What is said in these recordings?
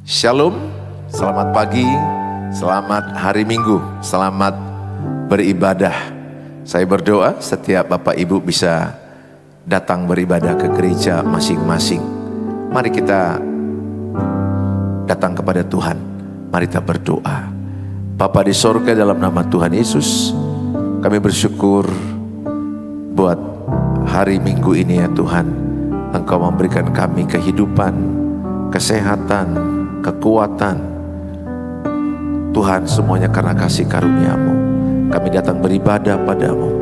Shalom, selamat pagi, selamat hari Minggu, selamat beribadah. Saya berdoa setiap Bapak Ibu bisa datang beribadah ke gereja masing-masing. Mari kita datang kepada Tuhan, mari kita berdoa. Bapa di sorga, dalam nama Tuhan Yesus, kami bersyukur buat hari Minggu ini ya Tuhan. Engkau memberikan kami kehidupan, kesehatan, kekuatan. Tuhan, semuanya karena kasih karunia-Mu. Kami datang beribadah padamu.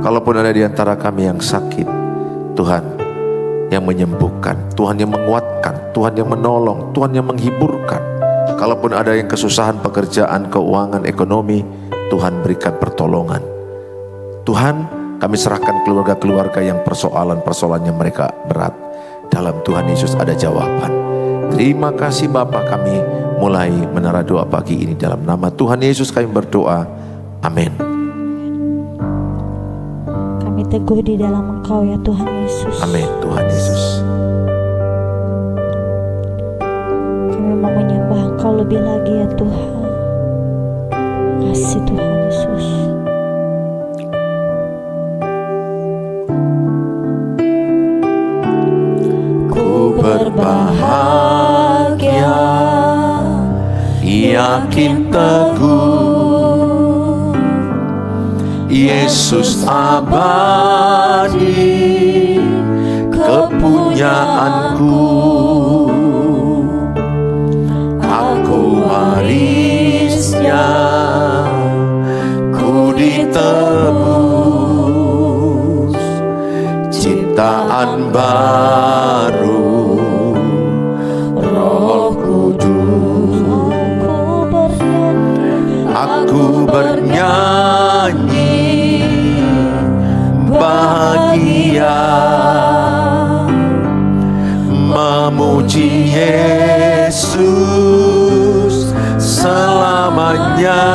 Kalaupun ada di antara kami yang sakit, Tuhan yang menyembuhkan, Tuhan yang menguatkan, Tuhan yang menolong, Tuhan yang menghiburkan. Kalaupun ada yang kesusahan pekerjaan, keuangan, ekonomi, Tuhan berikan pertolongan. Tuhan, kami serahkan keluarga-keluarga yang persoalan-persoalannya mereka berat. Dalam Tuhan Yesus ada jawaban. Terima kasih Bapa, kami mulai menara doa pagi ini dalam nama Tuhan Yesus kami berdoa. Amin. Kami teguh di dalam Engkau ya Tuhan Yesus. Amin Tuhan Yesus. Kami mau menyembah Engkau lebih lagi ya Tuhan. Kasih Tuhan Yesus. Ku berbahagia, yakin teguh, Yesus abadi, kepunyaanku. Aku warisnya, ku ditebus, ciptaan baru, Roh Kudus. Aku bernyanyi bahagia, memuji Yesus selamanya.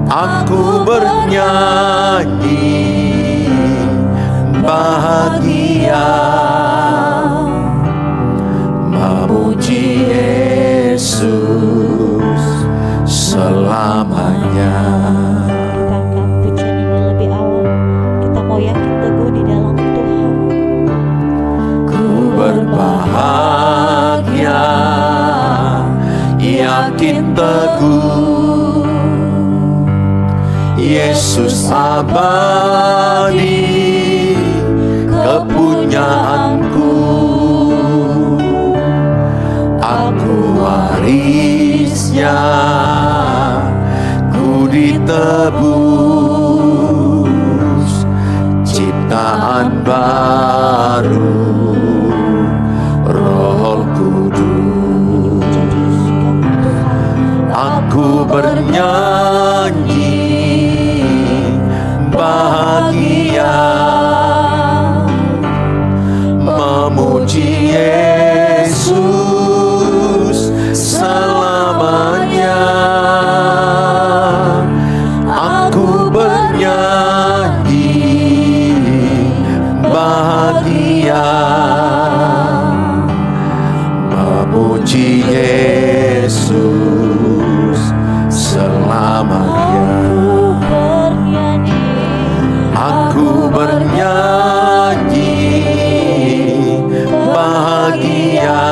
Aku bernyanyi bahagia, memuji Yesus selamanya. Kita angkat pujian ini lebih awal. Kita mau yakin teguh di dalam Tuhan. Ku berbahagia, yakin teguh, Yesus abadi, kepunyaanku. Aku warisnya, ku ditebus, ciptaan baru, Roh Kudus. Aku bernyanyi bahagia, memuji Yesus selamanya. Aku bernyanyi bahagia, memuji Yesus selamanya. Aku bernyanyi bahagia,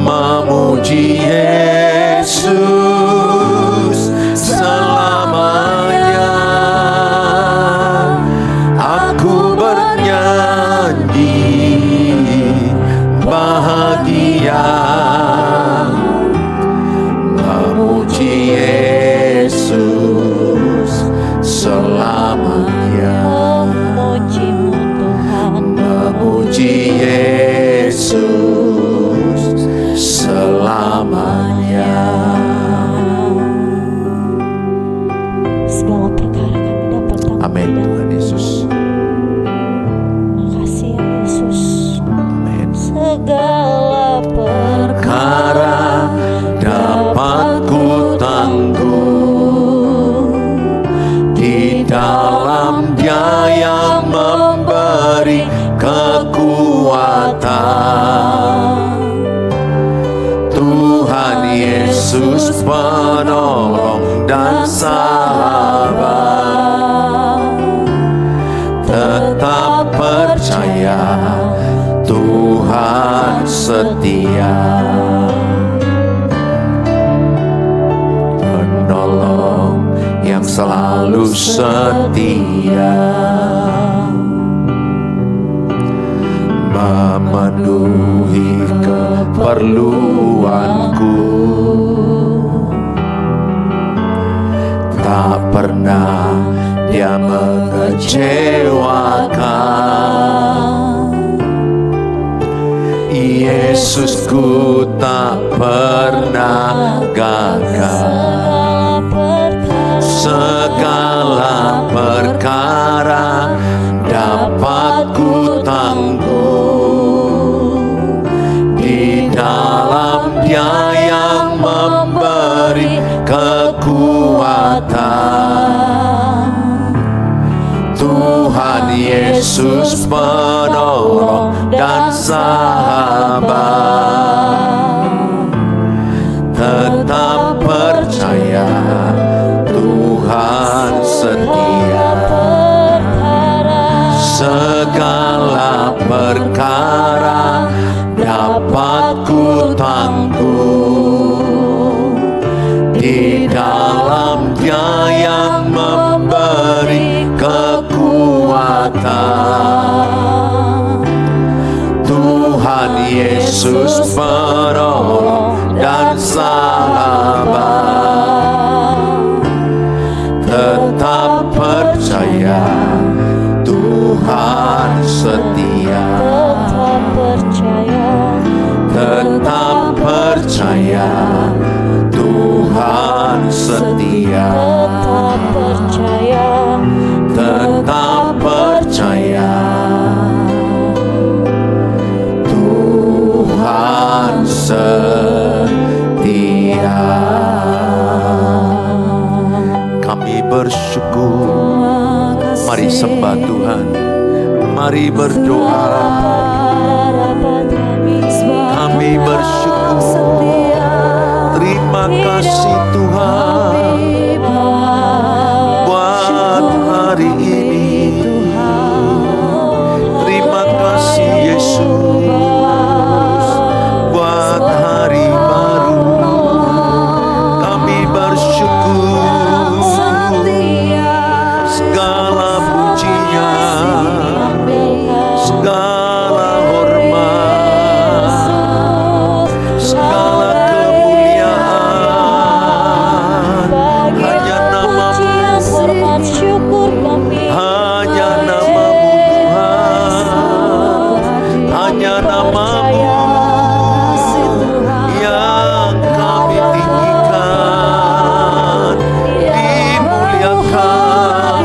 memuji Yesus selamanya. Aku bernyanyi bahagia, memuji Yesus selamanya. Memuji-Mu Tuhan, memuji Yesus selamanya. segala perkara kami dapat tanggung Amin di dalam Tuhan Yesus. Makasih ya Yesus. Amin. Segala perkara Perkara dapat ku tanggung di dalam Dia yang memberi kekuatan. Yesus penolong dan sahabat, tetap percaya Tuhan setia, penolong yang selalu setia, memenuhi keperluanku, tak pernah Dia mengecewakan. Yesusku tak pernah gagal. Segala perkara dapat ku tanggung di dalam Dia yang memberi kekuatan. Tuhan Yesus penolong dan sahabat, tetap percaya Tuhan setia. Segala perkara dapat ku tanggung di dalam Dia yang memberi kekuatan. Tuhan Yesus penolong dan sahabat, tetap percaya Tuhan setia. Tetap percaya Tuhan setia. Tetap percaya Tuhan setia. Kami bersyukur. Mari sembah Tuhan. Mari berdoa. Kami bersyukur. Terima kasih Tuhan buat hari ini. Terima kasih Yesus buat hari baru. Kami bersyukur. Segala pujian, segala hormat, segala kemuliaan hanya namamu, hanya namamu Tuhan, hanya namamu yang kami tinggikan, dimuliakan,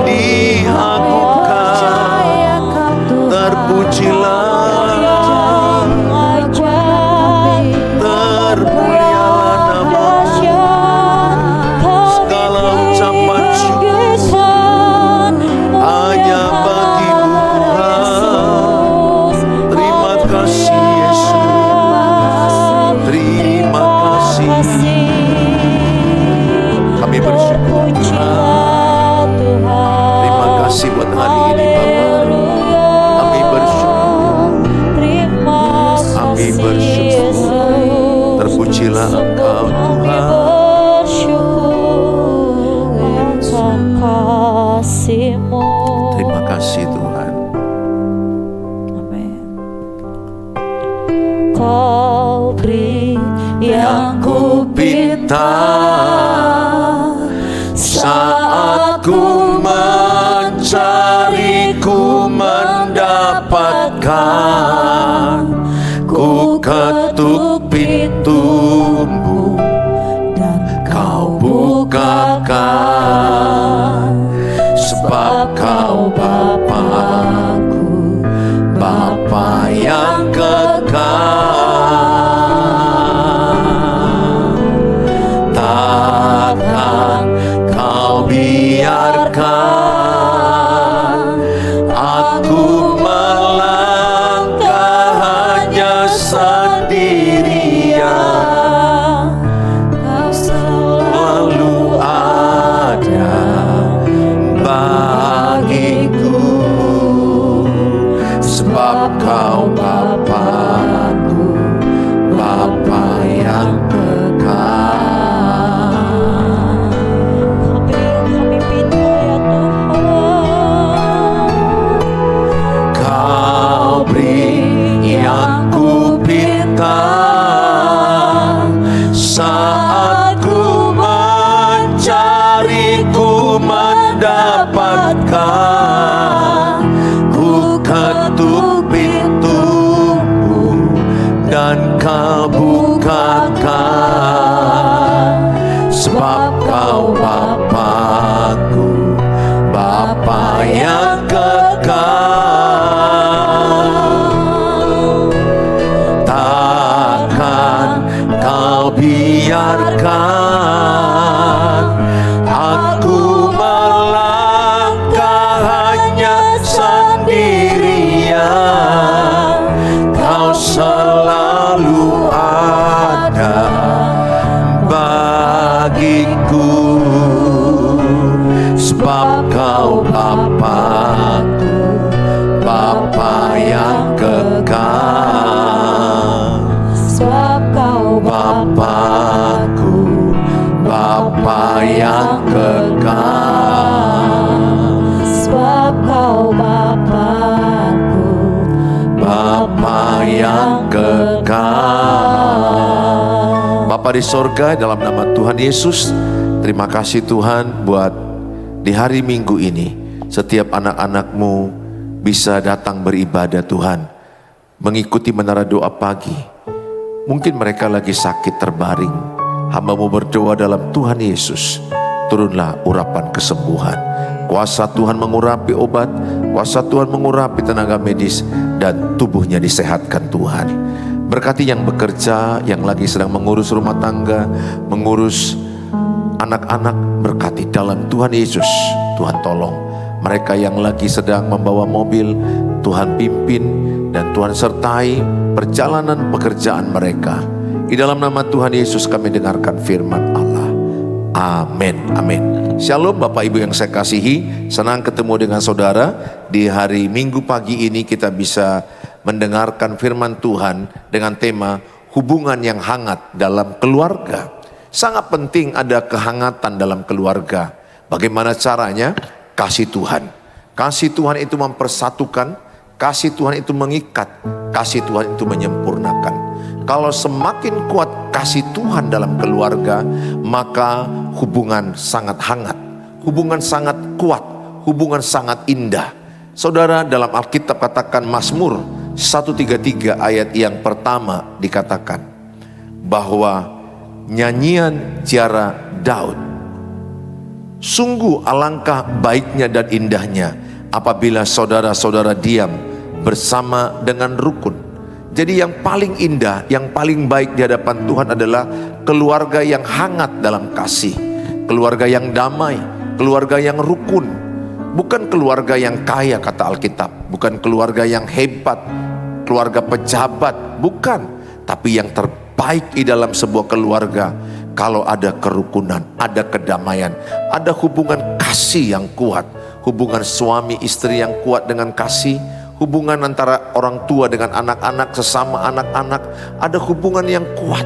diagungkan. Terpujilah, termulialah namamu. Segala ucapan syukur hanya bagimu Tuhan. Terima kasih Yesus. Terima kasih. Kami bersyukur Tuhan. Terima kasih buat hari ini Bapa. Kami bersyukur. Kami bersyukur. Terpujilah Engkau Tuhan. Terima kasih Tuhan. Kau beri yang ku Pinta saat ku mencari, ku mendapatkan. Ku ketuk pintumu dan kau bukakan. Sebab kau Bapa-Ku, Bapa yang kekal. Takkan kau biarkan aku melangkah sebab Kau Bapa-Ku, Bapa yang kekal. Kami pinta ya Tuhan. Kau beri yang ku pinta saat ku mencari, ku mendapatkan. Ku ketuk pintumu dan Kau bukakan, sebab Kau Bapa-Ku, Bapa yang kekal. Takkan Kau biarkan aku melangkah hanya sendirian. Kau selalu ada bagiku, sebab Kau Bapa-Ku, Bapa yang kekal. Sebab Kau Bapa-Ku, Bapa yang kekal. Sebab Kau Bapa-Ku, Bapa yang kekal. Bapa di sorga, dalam nama Tuhan Yesus, terima kasih Tuhan buat di hari Minggu ini setiap anak-anak-Mu bisa datang beribadah Tuhan, mengikuti menara doa pagi. Mungkin mereka lagi sakit terbaring. Hamba-Mu berdoa dalam Tuhan Yesus, turunlah urapan kesembuhan. Kuasa Tuhan mengurapi obat, kuasa Tuhan mengurapi tenaga medis, dan tubuhnya disehatkan Tuhan. Berkati yang bekerja, yang lagi sedang mengurus rumah tangga, mengurus anak-anak, berkati dalam Tuhan Yesus. Tuhan tolong mereka yang lagi sedang membawa mobil, Tuhan pimpin dan Tuhan sertai perjalanan pekerjaan mereka. Di dalam nama Tuhan Yesus kami dengarkan firman Allah. Amin, amin. Shalom Bapak Ibu yang saya kasihi, senang ketemu dengan saudara. Di hari Minggu pagi ini kita bisa mendengarkan firman Tuhan dengan tema hubungan yang hangat dalam keluarga. Sangat penting ada kehangatan dalam keluarga. Bagaimana caranya? Kasih Tuhan. Kasih Tuhan itu mempersatukan, kasih Tuhan itu mengikat, kasih Tuhan itu menyempurnakan. Kalau semakin kuat kasih Tuhan dalam keluarga, maka hubungan sangat hangat, hubungan sangat kuat, hubungan sangat indah. Saudara, dalam Alkitab katakan Mazmur 133 ayat yang pertama dikatakan bahwa nyanyian ziarah Daud, sungguh alangkah baiknya dan indahnya apabila saudara-saudara diam bersama dengan rukun. Jadi yang paling indah, yang paling baik di hadapan Tuhan adalah keluarga yang hangat dalam kasih, keluarga yang damai, keluarga yang rukun. Bukan keluarga yang kaya kata Alkitab, bukan keluarga yang hebat, keluarga pejabat, bukan. Tapi yang terbaik di dalam sebuah keluarga, kalau ada kerukunan, ada kedamaian, ada hubungan kasih yang kuat, hubungan suami istri yang kuat dengan kasih, hubungan antara orang tua dengan anak-anak, sesama anak-anak, ada hubungan yang kuat.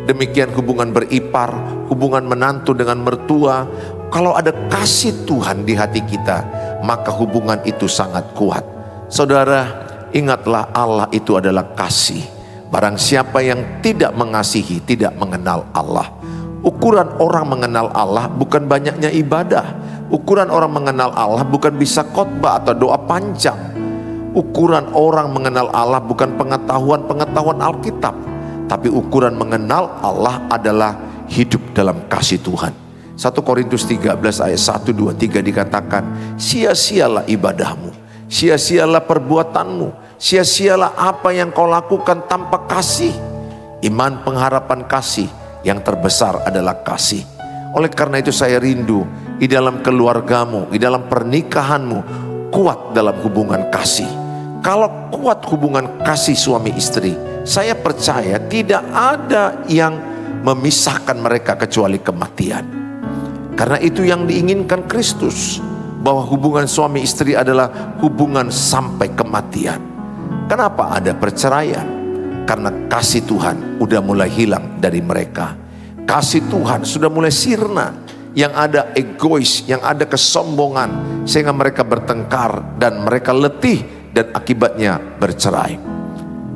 Demikian hubungan beripar, hubungan menantu dengan mertua. Kalau ada kasih Tuhan di hati kita, maka hubungan itu sangat kuat. Saudara, ingatlah Allah itu adalah kasih. Barang siapa yang tidak mengasihi, tidak mengenal Allah. Ukuran orang mengenal Allah bukan banyaknya ibadah. Ukuran orang mengenal Allah bukan bisa khotbah atau doa panjang. Ukuran orang mengenal Allah bukan pengetahuan Alkitab, tapi ukuran mengenal Allah adalah hidup dalam kasih Tuhan. 1 Korintus 13 ayat 1, 2, 3 dikatakan, sia-sialah ibadahmu, sia-sialah perbuatanmu, sia-sialah apa yang kau lakukan tanpa kasih. Iman, pengharapan, kasih, yang terbesar adalah kasih. Oleh karena itu saya rindu di dalam keluargamu, di dalam pernikahanmu, kuat dalam hubungan kasih. Kalau kuat hubungan kasih suami istri, saya percaya tidak ada yang memisahkan mereka kecuali kematian. Karena itu yang diinginkan Kristus, bahwa hubungan suami istri adalah hubungan sampai kematian. Kenapa ada perceraian? Karena kasih Tuhan udah mulai hilang dari mereka. Kasih Tuhan sudah mulai sirna. Yang ada egois, yang ada kesombongan, sehingga mereka bertengkar dan mereka letih dan akibatnya bercerai.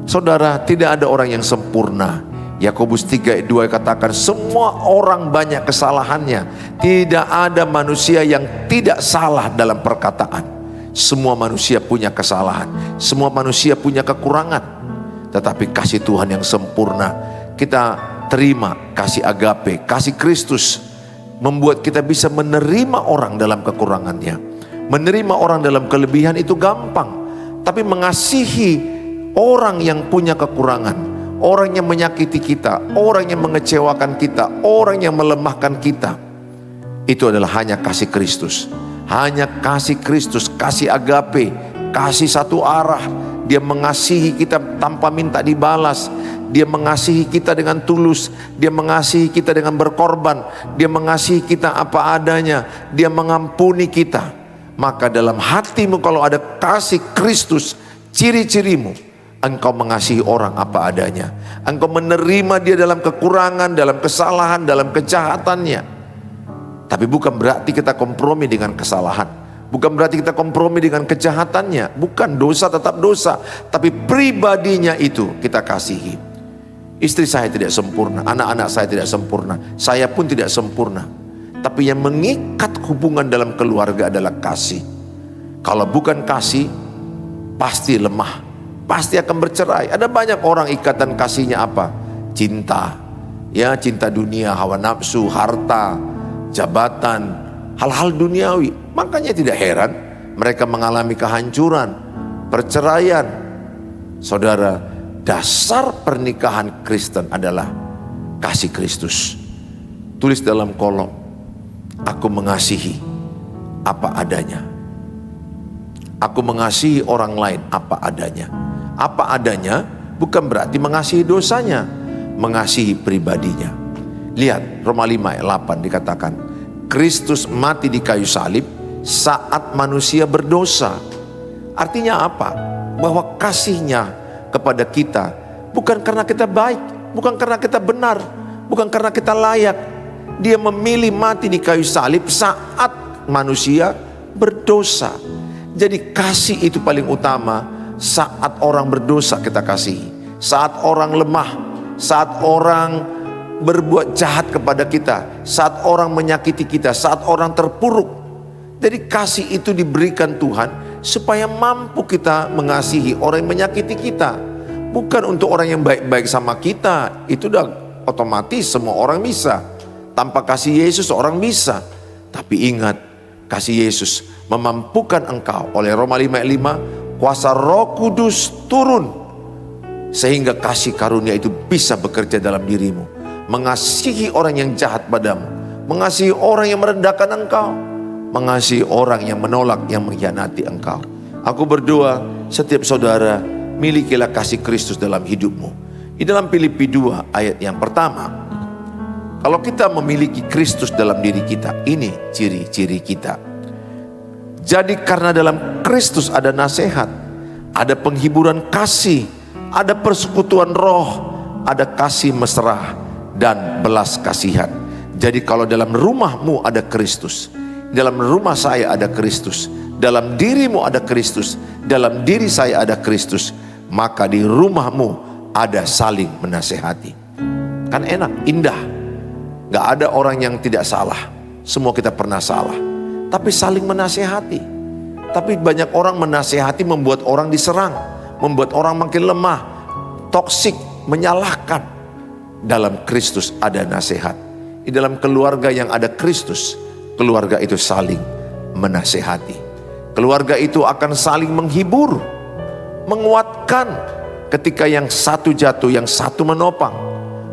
Saudara, tidak ada orang yang sempurna. Yakobus 3:2 katakan semua orang banyak kesalahannya. Tidak ada manusia yang tidak salah dalam perkataan. Semua manusia punya kesalahan, semua manusia punya kekurangan. Tetapi kasih Tuhan yang sempurna, kita terima kasih agape, kasih Kristus, membuat kita bisa menerima orang dalam kekurangannya. Menerima orang dalam kelebihan itu gampang, tapi mengasihi orang yang punya kekurangan, orang yang menyakiti kita, orang yang mengecewakan kita, orang yang melemahkan kita, itu adalah hanya kasih Kristus. Hanya kasih Kristus, kasih agape, kasih satu arah. Dia mengasihi kita tanpa minta dibalas. Dia mengasihi kita dengan tulus. Dia mengasihi kita dengan berkorban. Dia mengasihi kita apa adanya. Dia mengampuni kita. Maka dalam hatimu kalau ada kasih Kristus, ciri-cirimu, engkau mengasihi orang apa adanya. Engkau menerima dia dalam kekurangan, dalam kesalahan, dalam kejahatannya. Tapi bukan berarti kita kompromi dengan kesalahan. Bukan berarti kita kompromi dengan kejahatannya. Bukan, dosa tetap dosa. Tapi pribadinya itu kita kasihi. Istri saya tidak sempurna, anak-anak saya tidak sempurna, saya pun tidak sempurna. Tapi yang mengikat hubungan dalam keluarga adalah kasih. Kalau bukan kasih, pasti lemah, pasti akan bercerai. Ada banyak orang ikatan kasihnya apa? Cinta, ya, cinta dunia, hawa nafsu, harta, jabatan, hal-hal duniawi. Makanya tidak heran mereka mengalami kehancuran, perceraian. Saudara, dasar pernikahan Kristen adalah kasih Kristus. Tulis dalam kolom, aku mengasihi apa adanya. Aku mengasihi orang lain apa adanya. Apa adanya bukan berarti mengasihi dosanya, mengasihi pribadinya. Lihat Roma 5 ayat 8 dikatakan, Kristus mati di kayu salib saat manusia berdosa. Artinya apa? Bahwa kasihnya kepada kita bukan karena kita baik, bukan karena kita benar, bukan karena kita layak. Dia memilih mati di kayu salib saat manusia berdosa. Jadi kasih itu paling utama. Saat orang berdosa kita kasihi, saat orang lemah, saat orang berbuat jahat kepada kita, saat orang menyakiti kita, saat orang terpuruk. Jadi kasih itu diberikan Tuhan supaya mampu kita mengasihi orang yang menyakiti kita. Bukan untuk orang yang baik-baik sama kita. Itu udah otomatis semua orang bisa. Tanpa kasih Yesus orang bisa. Tapi ingat, kasih Yesus memampukan engkau. Oleh Roma 5 ayat 5, kuasa Roh Kudus turun sehingga kasih karunia itu bisa bekerja dalam dirimu. Mengasihi orang yang jahat padamu, mengasihi orang yang merendahkan engkau, mengasihi orang yang menolak, yang mengkhianati engkau. Aku berdoa setiap saudara milikilah kasih Kristus dalam hidupmu. Di dalam Filipi 2 ayat yang pertama, kalau kita memiliki Kristus dalam diri kita, ini ciri-ciri kita. Jadi karena dalam Kristus ada nasihat, ada penghiburan kasih, ada persekutuan roh, ada kasih mesra dan belas kasihan. Jadi kalau dalam rumahmu ada Kristus, dalam rumah saya ada Kristus, dalam dirimu ada Kristus, dalam diri saya ada Kristus, maka di rumahmu ada saling menasehati. Kan enak, indah. Gak ada orang yang tidak salah, semua kita pernah salah, tapi saling menasehati. Tapi banyak orang menasehati membuat orang diserang, membuat orang makin lemah, toksik, menyalahkan. Dalam Kristus ada nasihat. Di dalam keluarga yang ada Kristus, keluarga itu saling menasehati. Keluarga itu akan saling menghibur, menguatkan. Ketika yang satu jatuh, yang satu menopang,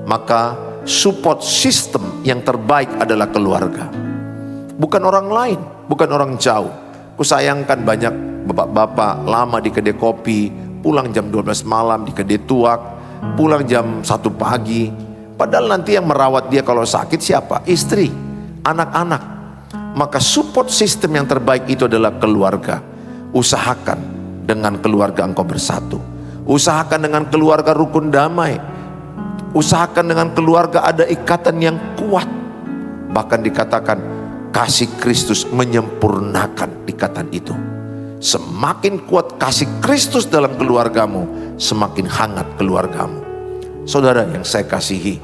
maka support system yang terbaik adalah keluarga. Bukan orang lain, bukan orang jauh. Kusayangkan banyak bapak-bapak lama di kedai kopi, pulang jam 12 malam di kedai tuak, pulang jam 1 pagi. Padahal nanti yang merawat dia kalau sakit siapa? Istri, anak-anak. Maka support system yang terbaik itu adalah keluarga. Usahakan dengan keluarga engkau bersatu. Usahakan dengan keluarga rukun damai. Usahakan dengan keluarga ada ikatan yang kuat. Bahkan dikatakan kasih Kristus menyempurnakan ikatan itu. Semakin kuat kasih Kristus dalam keluargamu, semakin hangat keluargamu. Saudara yang saya kasihi,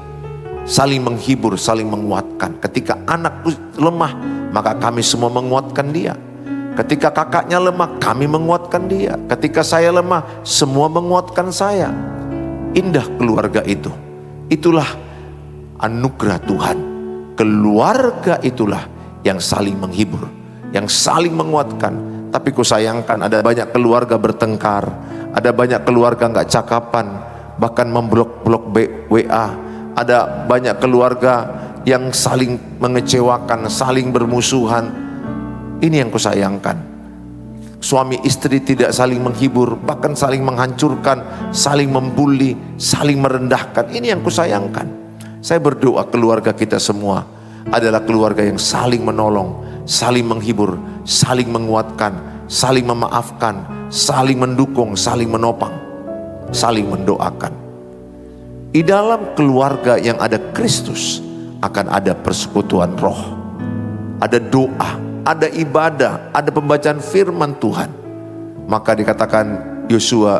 saling menghibur, saling menguatkan. Ketika anakku lemah, maka kami semua menguatkan dia. Ketika kakaknya lemah, kami menguatkan dia. Ketika saya lemah, semua menguatkan saya. Indah keluarga itu. Itulah anugerah Tuhan. Keluarga itulah yang saling menghibur, yang saling menguatkan. Tapi kusayangkan ada banyak keluarga bertengkar, ada banyak keluarga nggak cakapan, bahkan memblok-blok WA. Ada banyak keluarga yang saling mengecewakan, saling bermusuhan. Ini yang kusayangkan. Suami istri tidak saling menghibur, bahkan saling menghancurkan, saling membuli, saling merendahkan. Ini yang kusayangkan. Saya berdoa keluarga kita semua adalah keluarga yang saling menolong, saling menghibur, saling menguatkan, saling memaafkan, saling mendukung, saling menopang, saling mendoakan. Di dalam keluarga yang ada Kristus akan ada persekutuan roh, ada doa, ada ibadah, ada pembacaan firman Tuhan. Maka dikatakan Yosua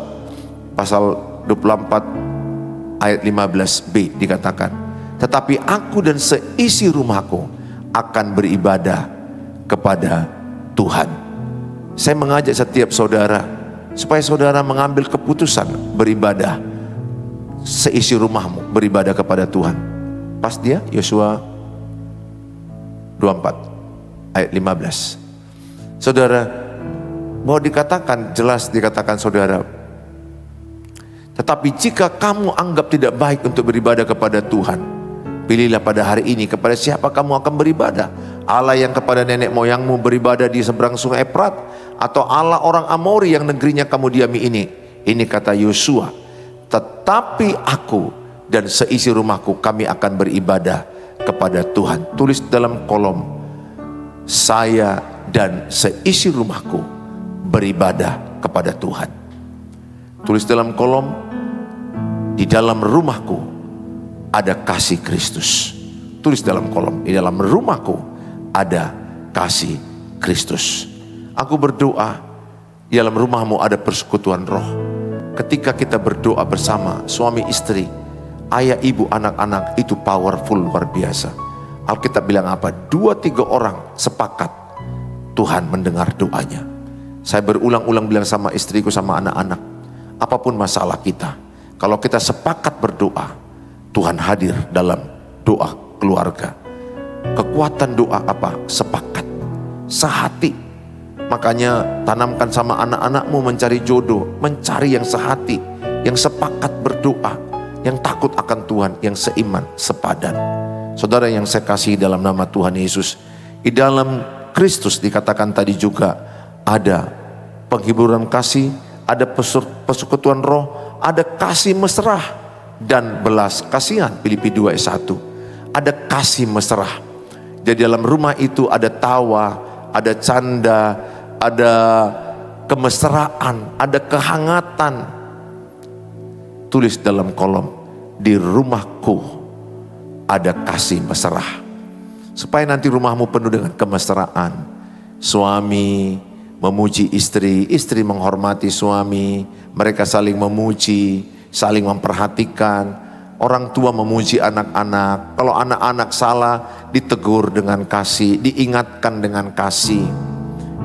pasal 24 ayat 15b dikatakan, tetapi aku dan seisi rumahku akan beribadah kepada Tuhan. Saya mengajak setiap saudara supaya saudara mengambil keputusan beribadah. Seisi rumahmu beribadah kepada Tuhan. Pas dia Yosua 24 ayat 15. Saudara, mau dikatakan, jelas dikatakan saudara, tetapi jika kamu anggap tidak baik untuk beribadah kepada Tuhan, pilihlah pada hari ini kepada siapa kamu akan beribadah. Allah yang kepada nenek moyangmu beribadah di seberang sungai Efrat, atau Allah orang Amori yang negerinya kamu diami ini. Ini kata Yosua, tetapi aku dan seisi rumahku kami akan beribadah kepada Tuhan. Tulis dalam kolom, saya dan seisi rumahku beribadah kepada Tuhan. Tulis dalam kolom, di dalam rumahku ada kasih Kristus. Tulis dalam kolom, di dalam rumahku ada kasih Kristus. Aku berdoa, di dalam rumahmu ada persekutuan roh. Ketika kita berdoa bersama suami istri, ayah ibu anak-anak, itu powerful, luar biasa. Alkitab bilang apa? 2-3 orang sepakat, Tuhan mendengar doanya. Saya berulang-ulang bilang sama istriku, sama anak-anak, apapun masalah kita, kalau kita sepakat berdoa, Tuhan hadir dalam doa keluarga. Kekuatan doa apa? Sepakat, sehati. Makanya tanamkan sama anak-anakmu mencari jodoh, mencari yang sehati, yang sepakat berdoa, yang takut akan Tuhan, yang seiman, sepadan. Saudara yang saya kasih dalam nama Tuhan Yesus, di dalam Kristus dikatakan tadi juga ada penghiburan kasih, ada persekutuan roh, ada kasih mesra dan belas kasihan. Filipi 2 ayat 1. Ada kasih mesra. Jadi dalam rumah itu ada tawa, ada canda, ada kemesraan, ada kehangatan. Tulis dalam kolom, di rumahku ada kasih mesra. Supaya nanti rumahmu penuh dengan kemesraan. Suami memuji istri, istri menghormati suami, mereka saling memuji, saling memperhatikan. Orang tua memuji anak-anak. Kalau anak-anak salah, ditegur dengan kasih, diingatkan dengan kasih.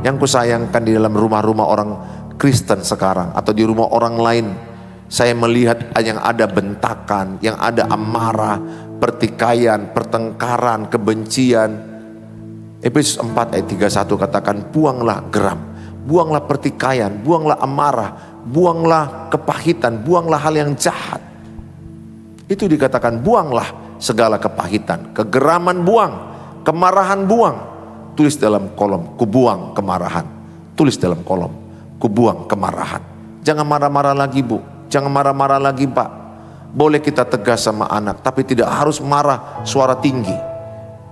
Yang kusayangkan di dalam rumah-rumah orang Kristen sekarang, atau di rumah orang lain, saya melihat yang ada bentakan, yang ada amarah, pertikaian, pertengkaran, kebencian. Efesus 4 ayat 31 katakan, buanglah geram, buanglah pertikaian, buanglah amarah, buanglah kepahitan, buanglah hal yang jahat. Itu dikatakan buanglah segala kepahitan, kegeraman buang, kemarahan buang. Tulis dalam kolom, kubuang kemarahan. Tulis dalam kolom, kubuang kemarahan. Jangan marah-marah lagi bu, jangan marah-marah lagi pak. Boleh kita tegas sama anak, tapi tidak harus marah suara tinggi.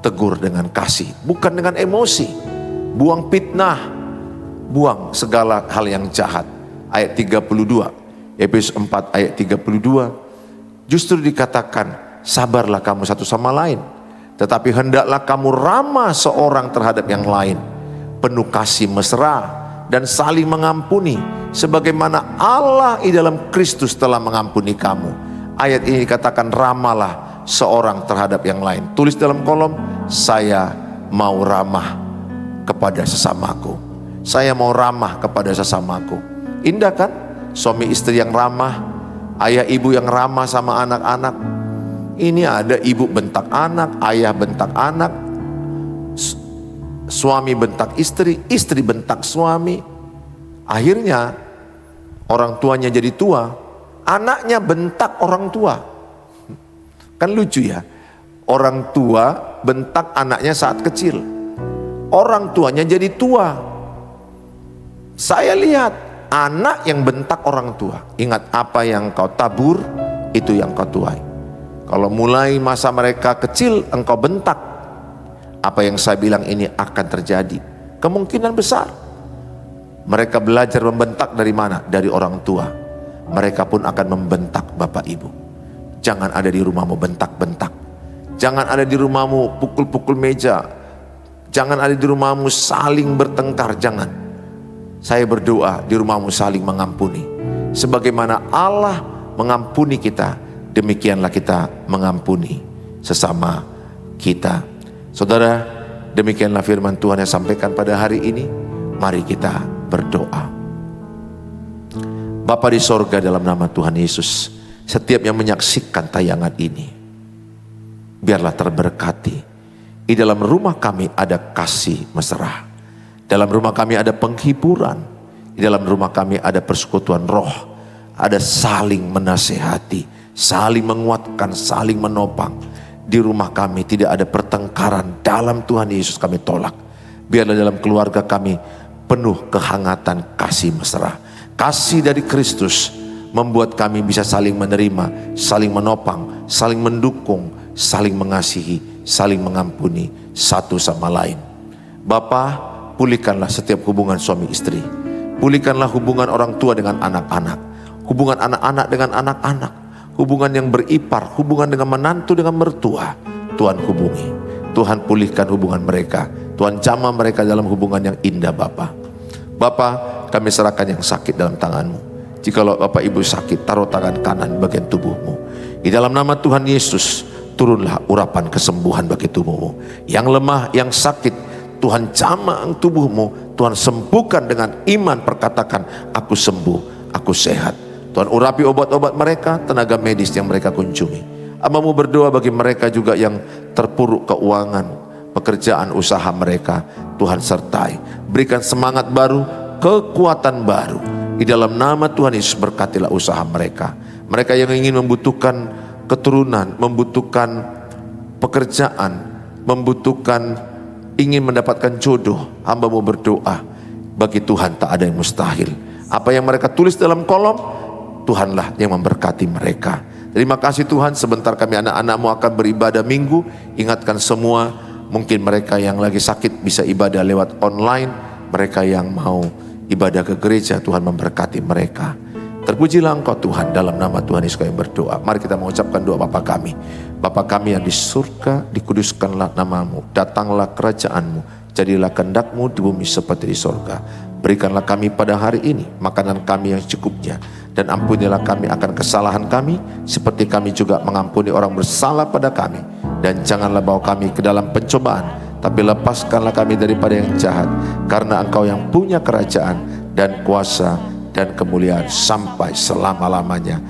Tegur dengan kasih, bukan dengan emosi. Buang fitnah, buang segala hal yang jahat. Ayat 32, Efesus 4 ayat 32 justru dikatakan, sabarlah kamu satu sama lain, tetapi hendaklah kamu ramah seorang terhadap yang lain, penuh kasih mesra dan saling mengampuni, sebagaimana Allah di dalam Kristus telah mengampuni kamu. Ayat ini dikatakan ramahlah seorang terhadap yang lain. Tulis dalam kolom, saya mau ramah kepada sesamaku. Saya mau ramah kepada sesamaku. Indah kan? Suami istri yang ramah, ayah ibu yang ramah sama anak-anak. Ini ada ibu bentak anak, ayah bentak anak, suami bentak istri, istri bentak suami. Akhirnya orang tuanya jadi tua, anaknya bentak orang tua. Kan lucu ya, orang tua bentak anaknya saat kecil, orang tuanya jadi tua. Saya lihat anak yang bentak orang tua. Ingat, apa yang kau tabur itu yang kau tuai. Kalau mulai masa mereka kecil engkau bentak, apa yang saya bilang ini akan terjadi. Kemungkinan besar mereka belajar membentak dari mana? Dari orang tua. Mereka pun akan membentak bapak ibu. Jangan ada di rumahmu bentak-bentak. Jangan ada di rumahmu pukul-pukul meja. Jangan ada di rumahmu saling bertengkar. Jangan. Saya berdoa di rumahmu saling mengampuni. Sebagaimana Allah mengampuni kita, demikianlah kita mengampuni sesama kita. Saudara, demikianlah firman Tuhan yang sampaikan pada hari ini. Mari kita berdoa. Bapa di sorga, dalam nama Tuhan Yesus, setiap yang menyaksikan tayangan ini, biarlah terberkati. Di dalam rumah kami ada kasih mesra. Dalam rumah kami ada penghiburan. Di dalam rumah kami ada persekutuan roh. Ada saling menasehati, saling menguatkan, saling menopang. Di rumah kami tidak ada pertengkaran. Dalam Tuhan Yesus kami tolak. Biarlah dalam keluarga kami penuh kehangatan kasih mesra. Kasih dari Kristus membuat kami bisa saling menerima, saling menopang, saling mendukung, saling mengasihi, saling mengampuni satu sama lain. Bapa, pulihkanlah setiap hubungan suami istri. Pulihkanlah hubungan orang tua dengan anak-anak. Hubungan anak-anak dengan anak-anak. Hubungan yang beripar, hubungan dengan menantu dengan mertua. Tuhan hubungi. Tuhan pulihkan hubungan mereka. Tuhan jamah mereka dalam hubungan yang indah Bapa. Bapa, kami serahkan yang sakit dalam tangan-Mu. Jikalau Bapak Ibu sakit, taruh tangan kanan bagian tubuhmu. Di dalam nama Tuhan Yesus, turunlah urapan kesembuhan bagi tubuhmu. Yang lemah, yang sakit, Tuhan jamah tubuhmu. Tuhan sembuhkan dengan iman, perkatakan, aku sembuh, aku sehat. Tuhan urapi obat-obat mereka, tenaga medis yang mereka kunjungi. Hamba-Mu berdoa bagi mereka juga yang terpuruk keuangan, pekerjaan usaha mereka. Tuhan sertai, berikan semangat baru, kekuatan baru. Di dalam nama Tuhan Yesus, berkatilah usaha mereka. Mereka yang ingin membutuhkan keturunan, membutuhkan pekerjaan, membutuhkan ingin mendapatkan jodoh, hamba-Mu berdoa, bagi Tuhan tak ada yang mustahil. Apa yang mereka tulis dalam kolom, Tuhanlah yang memberkati mereka. Terima kasih Tuhan, sebentar kami anak-anak-Mu akan beribadah minggu. Ingatkan semua, mungkin mereka yang lagi sakit bisa ibadah lewat online. Mereka yang mau ibadah ke gereja, Tuhan memberkati mereka. Terpujilah Engkau Tuhan, dalam nama Tuhan Yesus kami berdoa. Mari kita mengucapkan doa Bapa kami. Bapa kami yang di surga, dikuduskanlah nama-Mu, datanglah kerajaan-Mu, jadilah kehendak-Mu di bumi seperti di surga. Berikanlah kami pada hari ini makanan kami yang secukupnya, dan ampunilah kami akan kesalahan kami, seperti kami juga mengampuni orang bersalah pada kami. Dan janganlah bawa kami ke dalam pencobaan, tapi lepaskanlah kami daripada yang jahat, karena Engkau yang punya kerajaan dan kuasa dan kemuliaan sampai selama-lamanya.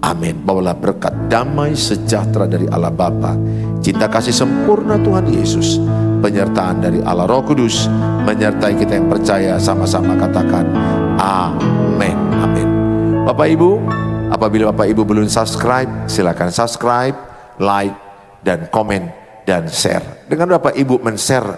Amin. Bawalah berkat damai sejahtera dari Allah Bapa, cinta kasih sempurna Tuhan Yesus, penyertaan dari Allah Roh Kudus menyertai kita yang percaya. Sama-sama katakan amin. Amin. Bapak Ibu, apabila Bapak Ibu belum subscribe, silakan subscribe, like, dan komen, dan share. Dengan Bapak Ibu men-share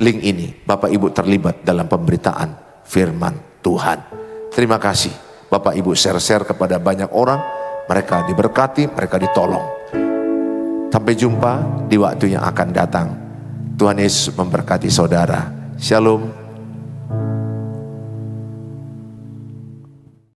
link ini, Bapak Ibu terlibat dalam pemberitaan firman Tuhan. Terima kasih Bapak Ibu share-share kepada banyak orang. Mereka diberkati, mereka ditolong. Sampai jumpa di waktu yang akan datang. Tuhan Yesus memberkati saudara. Shalom.